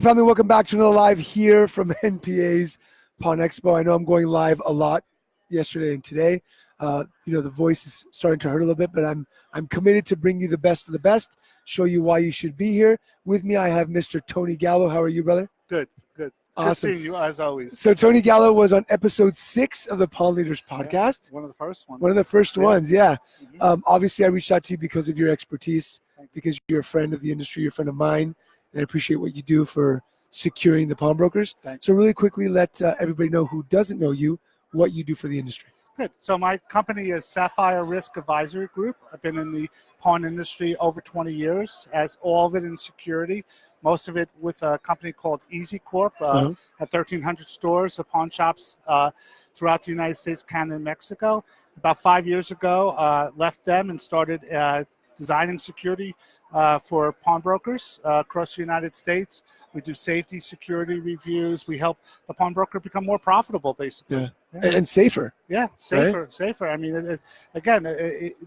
Family, welcome back to another live here from NPA's Pawn Expo. I know I'm going live a lot yesterday and today. The voice is starting to hurt a little bit, but I'm committed to bring you the best of the best, show you why you should be here. With me, I have Mr. Tony Gallo. How are you, brother? Good. Awesome. Good seeing you, as always. So Tony Gallo was on episode 6 of the Pawn Leaders podcast. Yeah, one of the first ones. One of the first ones, yeah. Mm-hmm. Obviously, I reached out to you because of your expertise, because you're a friend of the industry, you're a friend of mine, and I appreciate what you do for securing the pawnbrokers. So really quickly, let everybody know who doesn't know you, what you do for the industry. Good. So my company is Sapphire Risk Advisory Group. I've been in the pawn industry over 20 years, as all of it in security, most of it with a company called Easy Corp. Had 1,300 stores, pawn shops throughout the United States, Canada, and Mexico. About 5 years ago, left them and started designing security for pawnbrokers across the United States. We do safety, security reviews. We help the pawnbroker become more profitable, basically. Yeah. And safer. Yeah, safer. I mean,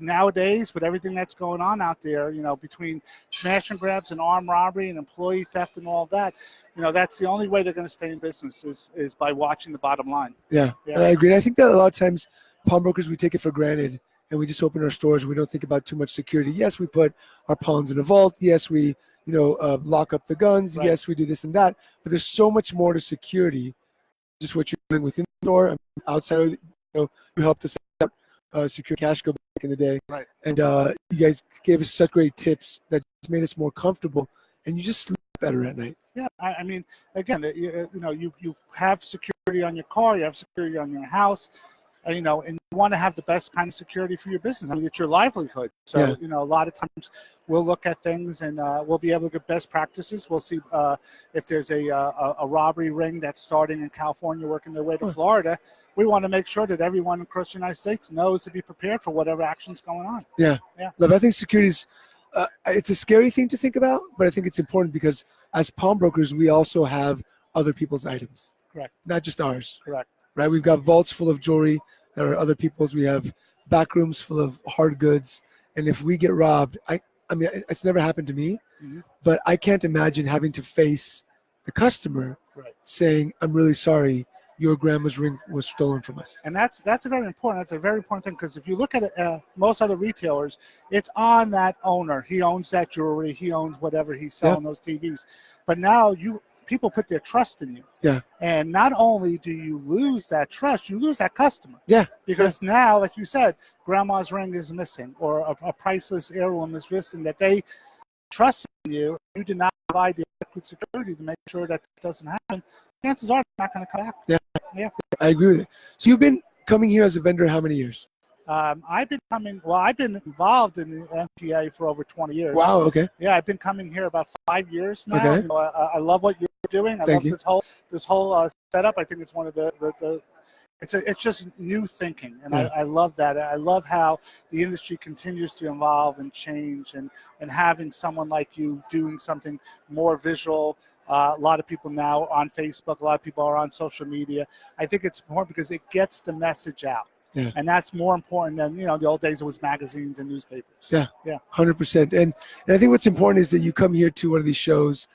nowadays, with everything that's going on out there, between smash and grabs and armed robbery and employee theft and all that, that's the only way they're going to stay in business is by watching the bottom line. Yeah. I agree. And I think that a lot of times pawnbrokers, we take it for granted. And we just open our stores. We don't think about too much security. Yes, we put our pawns in a vault. Yes, we lock up the guns. Right. Yes, we do this and that. But there's so much more to security. Just what you're doing within the store, outside. You helped us out, secure cash go back in the day. Right. And you guys gave us such great tips that just made us more comfortable. And you just sleep better at night. Yeah, I mean, again, you have security on your car. You have security on your house. And you want to have the best kind of security for your business. I mean, it's your livelihood. So, a lot of times we'll look at things and we'll be able to get best practices. We'll see if there's a robbery ring that's starting in California, working their way to Florida. We want to make sure that everyone across the United States knows to be prepared for whatever action's going on. Yeah. Look, I think security is, it's a scary thing to think about, but I think it's important because as pawnbrokers, we also have other people's items. Correct. Not just ours. Correct. Right, we've got vaults full of jewelry that are other people's. We have back rooms full of hard goods, and if we get robbed, I mean, it's never happened to me, but I can't imagine having to face the customer saying, "I'm really sorry, your grandma's ring was stolen from us." And that's a very important. That's a very important thing because if you look at it, most other retailers, it's on that owner. He owns that jewelry. He owns whatever he's selling those TVs. But now people put their trust in you. Yeah. And not only do you lose that trust, you lose that customer. Yeah. Because now, like you said, grandma's ring is missing or a priceless heirloom is missing that they trust in you. You did not provide the adequate security to make sure that doesn't happen. Chances are it's not going to come back. Yeah. I agree with it. So you've been coming here as a vendor how many years? I've been involved in the NPA for over 20 years. Wow, okay. Yeah, I've been coming here about 5 years now. Okay. I love what you're doing. I love this whole setup. I think it's one of it's just new thinking, and I love that. I love how the industry continues to evolve and change, and having someone like you doing something more visual. A lot of people now are on Facebook. A lot of people are on social media. I think it's more because it gets the message out. Yeah. And that's more important than, the old days it was magazines and newspapers. Yeah. 100%. And I think what's important is that you come here to one of these shows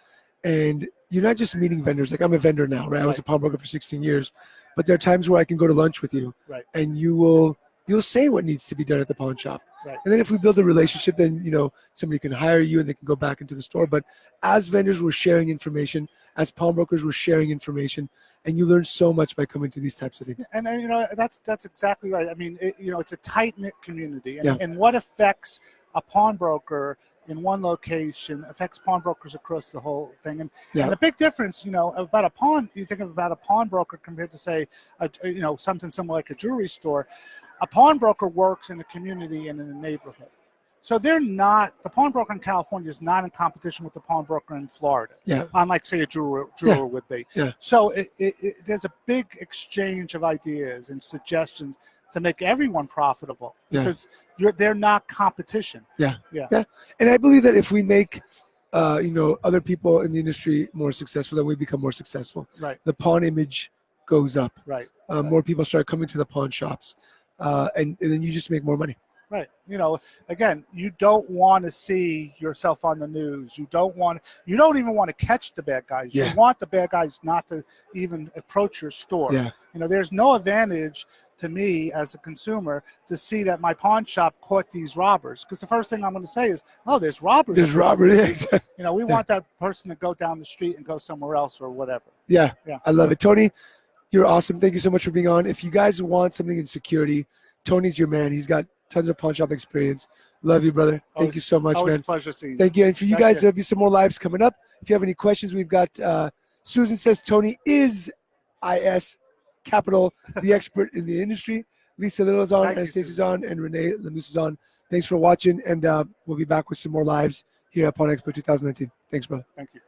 and you're not just meeting vendors. Like I'm a vendor now, right? I was a pawnbroker for 16 years, but there are times where I can go to lunch with you and you'll say what needs to be done at the pawn shop. Right. And then if we build a relationship, then, somebody can hire you and they can go back into the store. But as vendors, we're sharing information. As pawnbrokers, we're sharing information. And you learn so much by coming to these types of things. And that's exactly right. I mean, it's a tight-knit community. And what affects a pawnbroker in one location affects pawnbrokers across the whole thing. And the big difference, about a pawn, you think about a pawnbroker compared to, say, something similar like a jewelry store. A pawnbroker works in the community and in the neighborhood. So the pawnbroker in California is not in competition with the pawnbroker in Florida, unlike, say, a jeweler would be. Yeah. So there's a big exchange of ideas and suggestions to make everyone profitable because they're not competition. Yeah. And I believe that if we make other people in the industry more successful, then we become more successful. Right. The pawn image goes up. Right. More people start coming to the pawn shops, and then you just make more money. Right. You know, again, you don't want to see yourself on the news. You don't even want to catch the bad guys. Yeah. You want the bad guys not to even approach your store. Yeah. You know, there's no advantage to me as a consumer to see that my pawn shop caught these robbers. Because the first thing I'm going to say is, oh, there's robbers. There's robbers. Yeah. You know, we want that person to go down the street and go somewhere else or whatever. Yeah. Yeah. I love it. Tony, you're awesome. Thank you so much for being on. If you guys want something in security, Tony's your man. He's got tons of pawn shop experience. Love you, brother. Thank you so much, always man. A pleasure seeing you. Thank you. And for you guys, there'll be some more lives coming up. If you have any questions, we've got Susan says Tony is IS capital, the expert in the industry. Lisa Little's on, Anastasia's on, and Renee Lemus is on. Thanks for watching, and we'll be back with some more lives here at Pawn Expo 2019. Thanks, brother. Thank you.